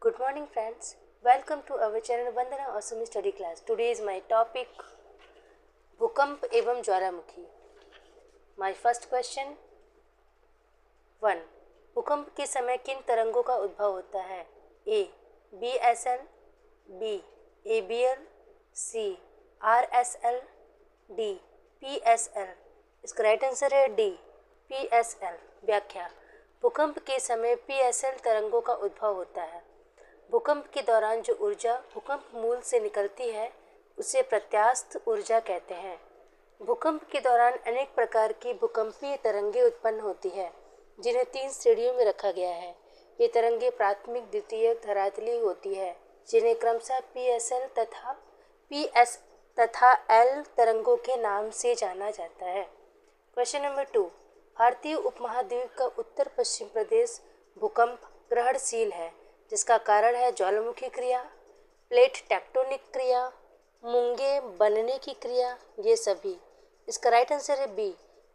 Good morning, friends. Welcome to our channel Vandana Awesome Study Class. Today is my topic भूकंप एवं ज्वालामुखी. My first question 1. भूकंप के समय किन तरंगों का उद्भव होता है? A. BSL, B. ABL, C. RSL, D. PSL. इसका राइट आंसर है D. PSL. व्याख्या. भूकंप के समय PSL तरंगों का उद्भव होता है. भूकंप के दौरान जो ऊर्जा भूकंप मूल से निकलती है उसे प्रत्यास्थ ऊर्जा कहते हैं. भूकंप के दौरान अनेक प्रकार की भूकंपीय तरंगें उत्पन्न होती है जिन्हें 3 श्रेणियों में रखा गया है. ये तरंगें प्राथमिक, द्वितीयक, धरातलीय होती है जिन्हें क्रमशः PSL तथा PS तथा L तरंगों के नाम से जाना जाता है. Question number 2. भारतीय उपमहाद्वीप का उत्तर पश्चिम प्रदेश भूकंप ग्रहणशील है जिसका कारण है ज्वालामुखी क्रिया, प्लेट टेक्टोनिक क्रिया, मूंगे बनने की क्रिया, ये सभी. इसका राइट आंसर है बी.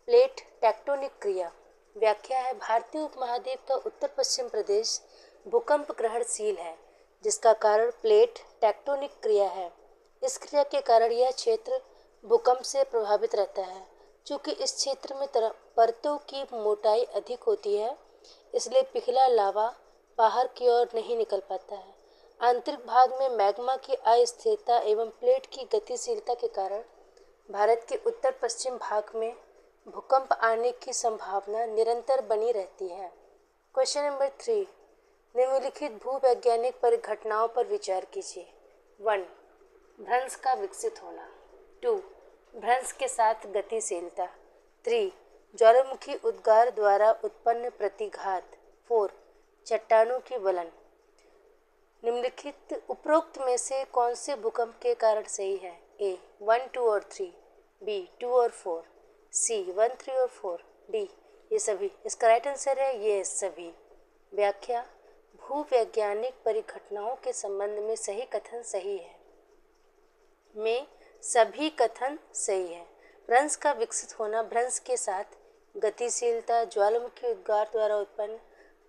प्लेट टेक्टोनिक क्रिया. व्याख्या है भारतीय उपमहाद्वीप का उत्तर पश्चिम प्रदेश भूकंप ग्रहणशील है जिसका कारण प्लेट टेक्टोनिक क्रिया है. इस क्रिया के कारण यह क्षेत्र भूकंप से प्रभावित रहता है. चूँकि इस क्षेत्र में परतों की मोटाई अधिक होती है इसलिए पिघला लावा बाहर की ओर नहीं निकल पाता है. आंतरिक भाग में मैग्मा की अस्थिरता एवं प्लेट की गतिशीलता के कारण भारत के उत्तर पश्चिम भाग में भूकंप आने की संभावना निरंतर बनी रहती है. Question number 3. निम्नलिखित भूवैज्ञानिक परिघटनाओं पर विचार कीजिए. 1. भ्रंश का विकसित होना. 2. भ्रंश के साथ गतिशीलता. 3. ज्वालामुखी उद्गार द्वारा उत्पन्न प्रतिघात. 4. चट्टानों की वलन. निम्नलिखित उपरोक्त में से कौन से भूकंप के कारण सही है? A. 1, 2 और 3, B. 2 और 4, C. 1, 3 और 4, D. ये सभी. इसका राइट आंसर है ये सभी. व्याख्या. भूवैज्ञानिक परिघटनाओं के संबंध में सही कथन सही है में सभी कथन सही है. भ्रंश का विकसित होना भ्रंश के साथ गतिशीलता, ज्वालामुखी उद्गार द्वारा उत्पन्न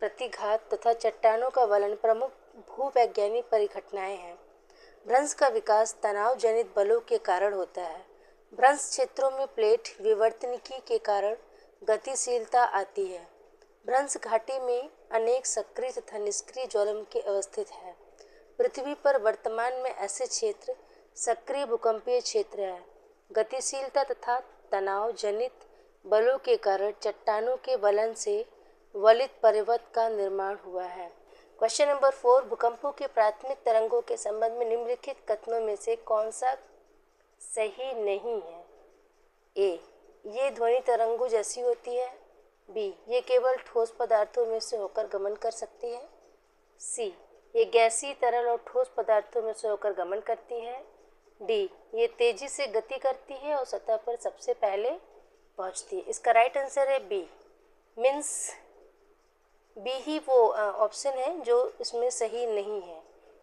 प्रतिघात तथा चट्टानों का वलन प्रमुख भूवैज्ञानिक परिघटनाएं हैं. भ्रंश का विकास तनाव जनित बलों के कारण होता है. भ्रंश क्षेत्रों में प्लेट विवर्तनिकी के कारण गतिशीलता आती है. भ्रंश घाटी में अनेक सक्रिय तथा निष्क्रिय ज्वालामुखी अवस्थित है. पृथ्वी पर वर्तमान में ऐसे क्षेत्र सक्रिय भूकंपीय क्षेत्र है. गतिशीलता तथा तनाव जनित बलों के कारण चट्टानों के वलन से वलित पर्वत का निर्माण हुआ है. Question number 4. भूकंपों के प्राथमिक तरंगों के संबंध में निम्नलिखित कथनों में से कौन सा सही नहीं है? A. ये ध्वनि तरंगों जैसी होती है. B. ये केवल ठोस पदार्थों में से होकर गमन कर सकती है. C. ये गैसीय, तरल और ठोस पदार्थों में से होकर गमन करती है. D. ये तेजी से गति करती है और सतह पर सबसे पहले पहुंचती है. इसका राइट आंसर है B. मीन्स बी ही वो ऑप्शन है जो इसमें सही नहीं है.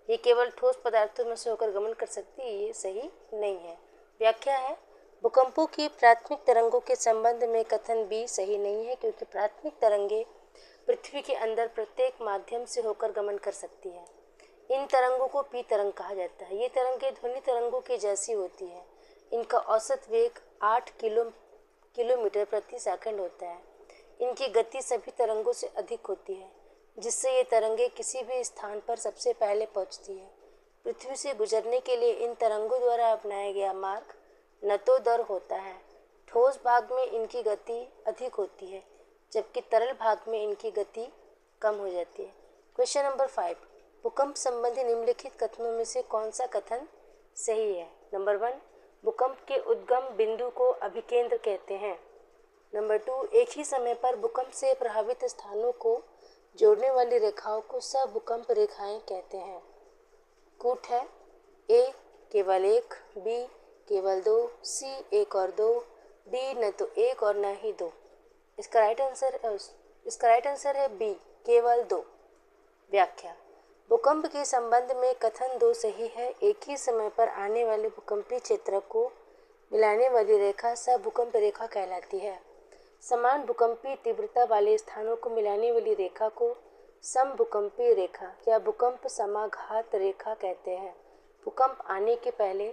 ये केवल ठोस पदार्थों में से होकर गमन कर सकती है, ये सही नहीं है. व्याख्या है भूकंपों की प्राथमिक तरंगों के संबंध में कथन बी सही नहीं है क्योंकि प्राथमिक तरंगें पृथ्वी के अंदर प्रत्येक माध्यम से होकर गमन कर सकती है. इन तरंगों को पी तरंग कहा जाता है. ये तरंगें ध्वनि तरंगों की जैसी होती है. इनका औसत वेग 8 किलोमीटर प्रति सेकंड होता है. इनकी गति सभी तरंगों से अधिक होती है जिससे ये तरंगें किसी भी स्थान पर सबसे पहले पहुंचती है. पृथ्वी से गुजरने के लिए इन तरंगों द्वारा अपनाया गया मार्ग नतोदर होता है. ठोस भाग में इनकी गति अधिक होती है जबकि तरल भाग में इनकी गति कम हो जाती है. Question number 5. भूकंप संबंधी निम्नलिखित कथनों में से कौन सा कथन सही है? नंबर 1. भूकंप के उद्गम बिंदु को अभिकेंद्र कहते हैं. नंबर 2. एक ही समय पर भूकंप से प्रभावित स्थानों को जोड़ने वाली रेखाओं को सहभूकंप रेखाएं कहते हैं. कूट है. A. केवल 1, B. केवल 2, C. 1 और 2, D. न तो 1 और न ही 2. इसका राइट आंसर है B. केवल 2. व्याख्या. भूकंप के संबंध में कथन 2 सही है. एक ही समय पर आने वाले भूकंपीय क्षेत्र को मिलाने वाली रेखा सहभूकंप रेखा कहलाती है. समान भूकंपीय तीव्रता वाले स्थानों को मिलाने वाली रेखा को समभूकंपीय रेखा या भूकंप समाघात रेखा कहते हैं। भूकंप आने के पहले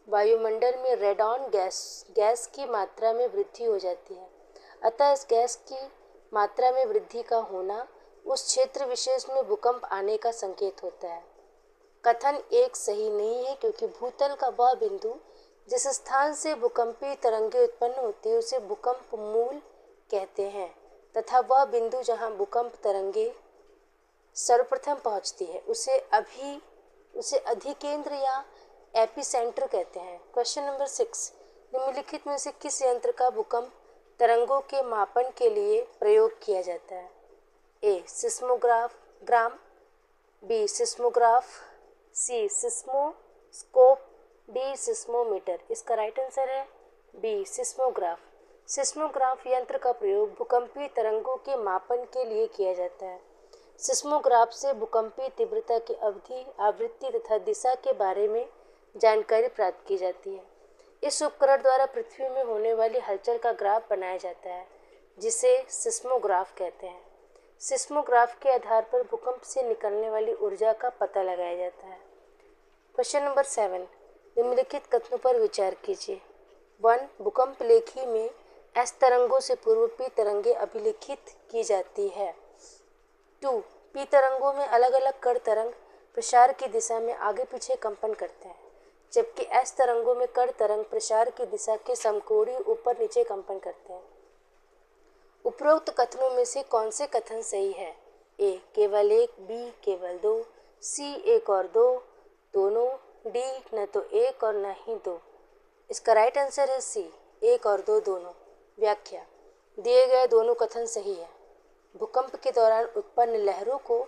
वायुमंडल में रेडॉन गैस की मात्रा में वृद्धि हो जाती है। अतः इस गैस की मात्रा में वृद्धि का होना उस क्षेत्र विशेष में भूकंप आने का संकेत होता है। कथन एक सही नहीं है, क्योंकि भूतल का वह बिंदु जिस स्थान से भूकंपीय तरंगें उत्पन्न होती है उसे भूकंप मूल कहते हैं, तथा वह बिंदु जहां भूकंप तरंगें सर्वप्रथम पहुंचती है उसे अधिकेंद्र या एपिसेंटर कहते हैं। क्वेश्चन नंबर 6, निम्नलिखित में से किस यंत्र का भूकंप तरंगों के मापन के लिए प्रयोग किया जाता है? ए सिस्मोग्राम, बी सिस्मोग्राफ, सी सिस्मोस्कोप, डी सिस्मोमीटर। इसका राइट आंसर है बी सिस्मोग्राफ। सिस्मोग्राफ यंत्र का प्रयोग भूकंपीय तरंगों के मापन के लिए किया जाता है। सिस्मोग्राफ से भूकंपीय तीव्रता की अवधि, आवृत्ति तथा दिशा के बारे में जानकारी प्राप्त की जाती है। इस उपकरण द्वारा पृथ्वी में होने वाली हलचल का ग्राफ बनाया जाता है, जिसे सिस्मोग्राफ कहते हैं। सिस्मोग्राफ के आधार पर भूकंप से निकलने वाली ऊर्जा का पता लगाया जाता है। क्वेश्चन नंबर 7, निम्नलिखित कथनों पर विचार कीजिए। 1, भूकंप लेखी में एस तरंगों से पूर्व पी तरंगें अभिलिखित की जाती है। 2, पी तरंगों में अलग अलग कण तरंग प्रसार की दिशा में आगे पीछे कंपन करते हैं, जबकि एस तरंगों में कण तरंग प्रसार की दिशा के समकोणीय ऊपर नीचे कंपन करते हैं। उपरोक्त कथनों में से कौन से कथन सही है? ए केवल एक, बी केवल दो, सी एक और दो दोनों, डी न तो एक और न ही दो। इसका राइट आंसर है सी, एक और दो दोनों। व्याख्या, दिए गए दोनों कथन सही है। भूकंप के दौरान उत्पन्न लहरों को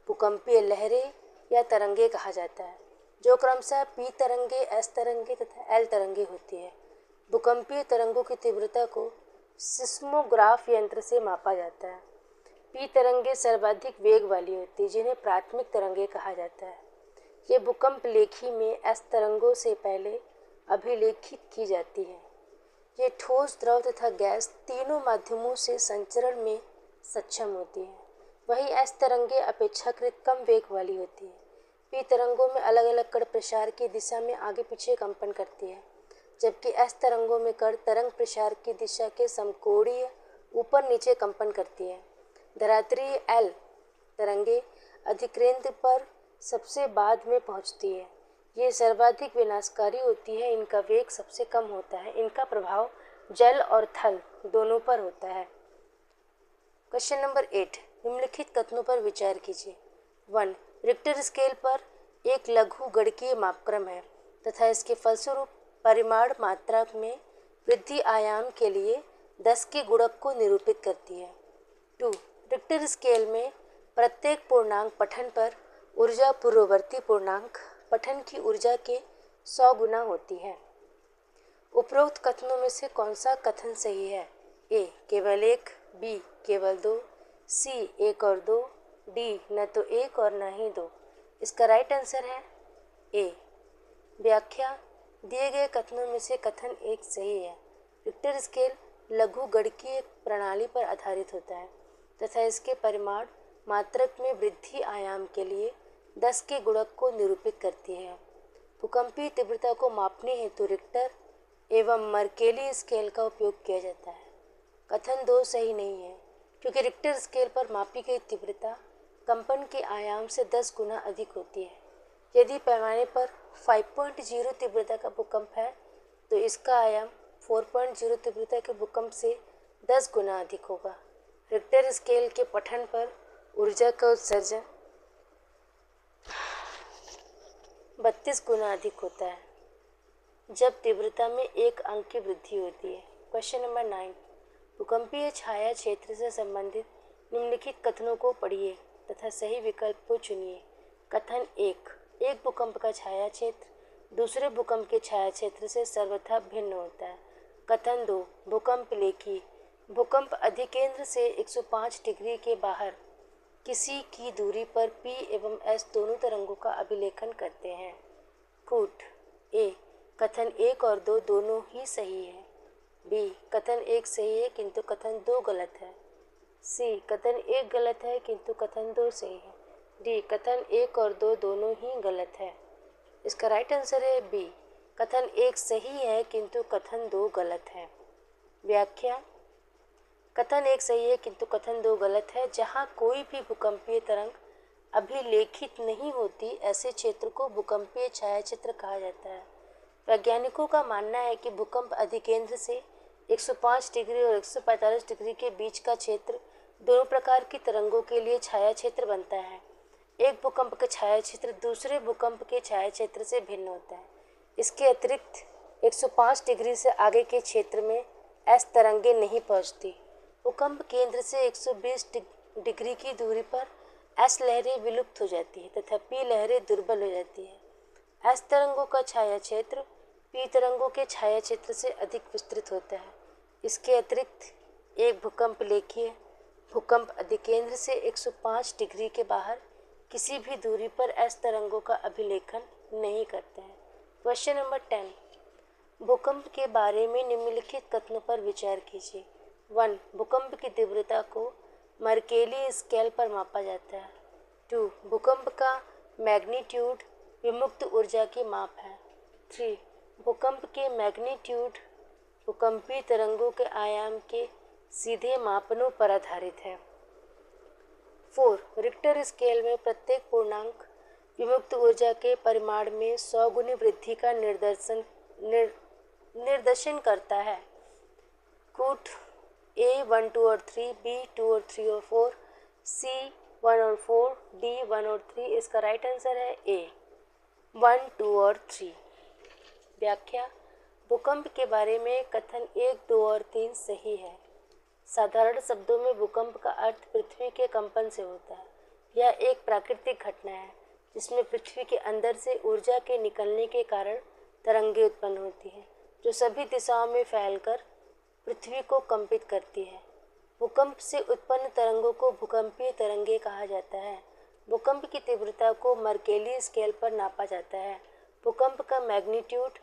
भूकंपीय लहरें या तरंगे कहा जाता है, जो क्रमशः पी तरंगे, एस तरंगे तथा एल तरंगे होती है। भूकंपीय तरंगों की तीव्रता को सिस्मोग्राफ यंत्र से मापा जाता है। पी तरंगे सर्वाधिक वेग वाली होती है, जिन्हें प्राथमिक तरंगे कहा जाता है। ये भूकंप लेखी में एस तरंगों से पहले अभिलेखित की जाती है। ये ठोस, द्रव तथा गैस तीनों माध्यमों से संचरण में सक्षम होती है। वहीं एस तरंगे अपेक्षाकृत कम वेग वाली होती है। पी तरंगों में अलग अलग कण प्रसार की दिशा में आगे पीछे कंपन करती है, जबकि एस तरंगों में कण तरंग प्रसार की दिशा के समकोणीय ऊपर नीचे कंपन करती है। धरातलीय एल तरंगे अधिकेंद्र पर सबसे बाद में पहुंचती है। ये सर्वाधिक विनाशकारी होती है, इनका वेग सबसे कम होता है, इनका प्रभाव जल और थल दोनों पर होता है। क्वेश्चन नंबर 8, निम्नलिखित कथनों पर विचार कीजिए। 1, रिक्टर स्केल पर एक लघु गणकीय मापक्रम है तथा इसके फलस्वरूप परिमाण मात्रा में वृद्धि आयाम के लिए 10 के गुणक को निरूपित करती है। 2, रिक्टर स्केल में प्रत्येक पूर्णांक पठन पर ऊर्जा पूर्ववर्ती पूर्णांक पठन की ऊर्जा के 100 गुना होती है। उपरोक्त कथनों में से कौन सा कथन सही है? ए केवल एक, बी केवल दो, सी एक और दो, डी न तो एक और न ही दो। इसका राइट आंसर है ए। व्याख्या, दिए गए कथनों में से कथन एक सही है। रिक्टर स्केल लघु गणकीय प्रणाली पर आधारित होता है तथा इसके परिमाण मात्रक में वृद्धि आयाम के लिए 10 के गुणक को निरूपित करती है। भूकंपीय तीव्रता को मापने हेतु रिक्टर एवं मर्केली स्केल का उपयोग किया जाता है। कथन 2 सही नहीं है, क्योंकि रिक्टर स्केल पर मापी गई तीव्रता कंपन के आयाम से 10 गुना अधिक होती है। यदि पैमाने पर 5.0 तीव्रता का भूकंप है तो इसका आयाम 4.0 तीव्रता के भूकंप से 10 गुना अधिक होगा। रिक्टर स्केल के पठन पर ऊर्जा का उत्सर्जन 32 गुना अधिक होता है जब तीव्रता में 1 अंक की वृद्धि होती है। क्वेश्चन नंबर 9, भूकंपीय छाया क्षेत्र से संबंधित निम्नलिखित कथनों को पढ़िए तथा सही विकल्प को चुनिए। कथन 1, एक भूकंप का छाया क्षेत्र दूसरे भूकंप के छाया क्षेत्र से सर्वथा भिन्न होता है। कथन 2, भूकंप लेखी भूकंप अधिकेंद्र से 105 डिग्री के बाहर किसी की दूरी पर पी एवं एस दोनों तरंगों का अभिलेखन करते हैं। कूट ए, कथन 1 और 2 दोनों ही सही है। बी, कथन 1 सही है किंतु कथन 2 गलत है। सी, कथन 1 गलत है किंतु कथन 2 सही है। डी, कथन 1 और 2 दोनों ही गलत है। इसका राइट आंसर है बी, कथन 1 सही है किंतु कथन 2 गलत है। व्याख्या, कथन 1 सही है किंतु कथन 2 गलत है। जहाँ कोई भी भूकंपीय तरंग अभिलेखित नहीं होती, ऐसे क्षेत्र को भूकंपीय छायाचित्र कहा जाता है। वैज्ञानिकों का मानना है कि भूकंप अधिकेंद्र से 105 डिग्री और 145 डिग्री के बीच का क्षेत्र दोनों प्रकार की तरंगों के लिए छाया क्षेत्र बनता है। एक भूकंप का छाया क्षेत्र दूसरे भूकंप के छाया क्षेत्र से भिन्न होता है। इसके अतिरिक्त 105 डिग्री से आगे के क्षेत्र में एस तरंगें नहीं पहुंचती। भूकंप केंद्र से 120 डिग्री की दूरी पर एस लहरें विलुप्त हो जाती है तथा पी लहरें दुर्बल हो जाती है। एस तरंगों का छाया क्षेत्र पी तरंगों के छाया क्षेत्र से अधिक विस्तृत होता है। इसके अतिरिक्त एक भूकंप लेखीय भूकंप अधिकेंद्र से 105 डिग्री के बाहर किसी भी दूरी पर एस तरंगों का अभिलेखन नहीं करते हैं। क्वेश्चन नंबर 10, भूकंप के बारे में निम्नलिखित कथनों पर विचार कीजिए। 1, भूकंप की तीव्रता को मर्केली स्केल पर मापा जाता है। 2, भूकंप का मैग्नीट्यूड विमुक्त ऊर्जा की माप है। 3, भूकंप के मैग्नीट्यूड भूकंपीय तरंगों के आयाम के सीधे मापनों पर आधारित है। 4, रिक्टर स्केल में प्रत्येक पूर्णांक विमुक्त ऊर्जा के परिमाण में 100 गुनी वृद्धि का निर्देशन करता है। कूट A 1, 2 और 3, B 2 और 3 और 4, C 1 और 4, D 1 और 3। इसका राइट आंसर है A 1, 2 और 3। व्याख्या, भूकंप के बारे में कथन 1, 2 और 3 सही है। साधारण शब्दों में भूकंप का अर्थ पृथ्वी के कंपन से होता है। यह एक प्राकृतिक घटना है जिसमें पृथ्वी के अंदर से ऊर्जा के निकलने के कारण तरंगें उत्पन्न होती हैं जो सभी दिशाओं में फैलकर पृथ्वी को कंपित करती है। भूकंप से उत्पन्न तरंगों को भूकंपीय तरंगें कहा जाता है। भूकंप की तीव्रता को मर्केली स्केल पर नापा जाता है। भूकंप का मैग्नीट्यूड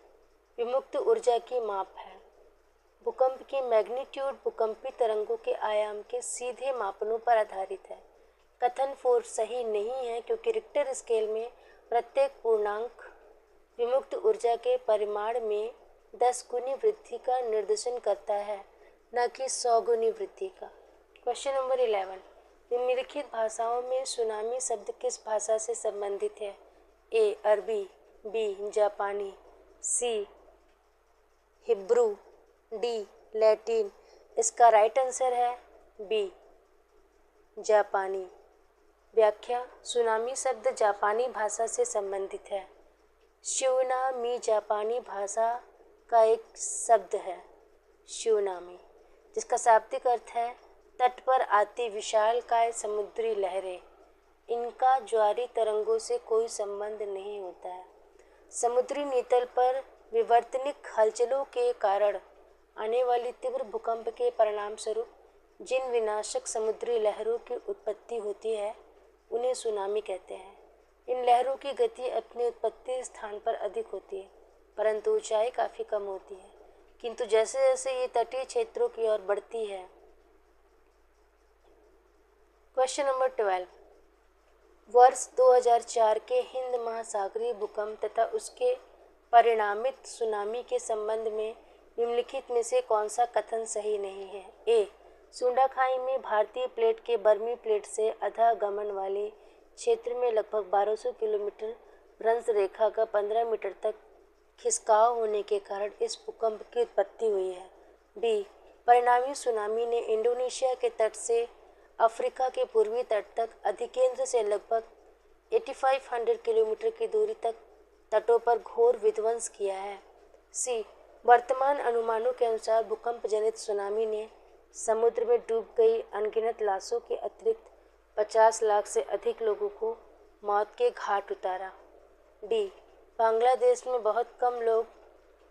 विमुक्त ऊर्जा की माप है। भूकंप की मैग्नीट्यूड भूकंपीय तरंगों के आयाम के सीधे मापनों पर आधारित है। कथन 4 सही नहीं है क्योंकि रिक्टर स्केल में प्रत्येक पूर्णांक विमुक्त ऊर्जा के परिमाण में 10 गुनी वृद्धि का निर्देशन करता है, न कि 100 गुनी वृद्धि का। क्वेश्चन नंबर 11, निम्नलिखित भाषाओं में सुनामी शब्द किस भाषा से संबंधित है? ए अरबी, बी जापानी, सी हिब्रू, डी लैटिन। इसका राइट आंसर है बी जापानी। व्याख्या, सुनामी शब्द जापानी भाषा से संबंधित है। शिवनामी जापानी भाषा का एक शब्द है शिवनामी, जिसका शाब्दिक अर्थ है तट पर आती विशालकाय समुद्री लहरें। इनका ज्वारी तरंगों से कोई संबंध नहीं होता है। समुद्री नीतल पर विवर्तनिक हलचलों के कारण आने वाली तीव्र भूकंप के परिणाम स्वरूप जिन विनाशक समुद्री लहरों की उत्पत्ति होती है उन्हें सुनामी कहते हैं। इन लहरों की गति अपने उत्पत्ति स्थान पर अधिक होती है परंतु ऊंचाई काफ़ी कम होती है, किंतु जैसे जैसे ये तटीय क्षेत्रों की ओर बढ़ती है। क्वेश्चन नंबर 12, वर्ष 2004 के हिंद महासागरीय भूकंप तथा उसके परिणामित सुनामी के संबंध में निम्नलिखित में से कौन सा कथन सही नहीं है? ए, सुंडा खाई में भारतीय प्लेट के बर्मी प्लेट से अधा गमन वाले क्षेत्र में लगभग 1200 किलोमीटर भ्रंश रेखा का 15 मीटर तक खिसकाव होने के कारण इस भूकंप की उत्पत्ति हुई है। बी, परिणामी सुनामी ने इंडोनेशिया के तट से अफ्रीका के पूर्वी तट तक अधिकेंद्र से लगभग 8500 किलोमीटर की दूरी तक तटों पर घोर विध्वंस किया है। सी, वर्तमान अनुमानों के अनुसार भूकंप जनित सुनामी ने समुद्र में डूब गई अनगिनत लाशों के अतिरिक्त 50 लाख से अधिक लोगों को मौत के घाट उतारा। डी, बांग्लादेश में बहुत कम लोग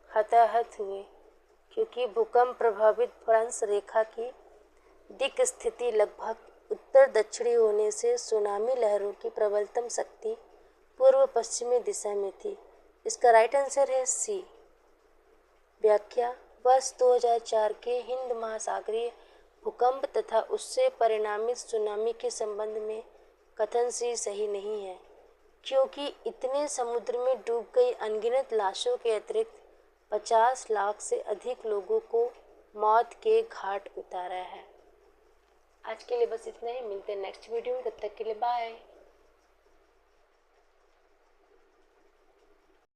हताहत हुए क्योंकि भूकंप प्रभावित भ्रंश रेखा की दिक् स्थिति लगभग उत्तर दक्षिणी होने से सुनामी लहरों की प्रबलतम शक्ति पूर्व पश्चिमी दिशा में थी। इसका राइट आंसर है सी। व्याख्या, वर्ष 2004 के हिंद महासागरीय भूकंप तथा उससे परिणामित सुनामी के संबंध में कथन से सही नहीं है, क्योंकि इतने समुद्र में डूब गई अनगिनत लाशों के अतिरिक्त 50 लाख से अधिक लोगों को मौत के घाट उतारा है। आज के लिए बस इतना ही, मिलते हैं नेक्स्ट वीडियो में, तब तक के लिए बाय।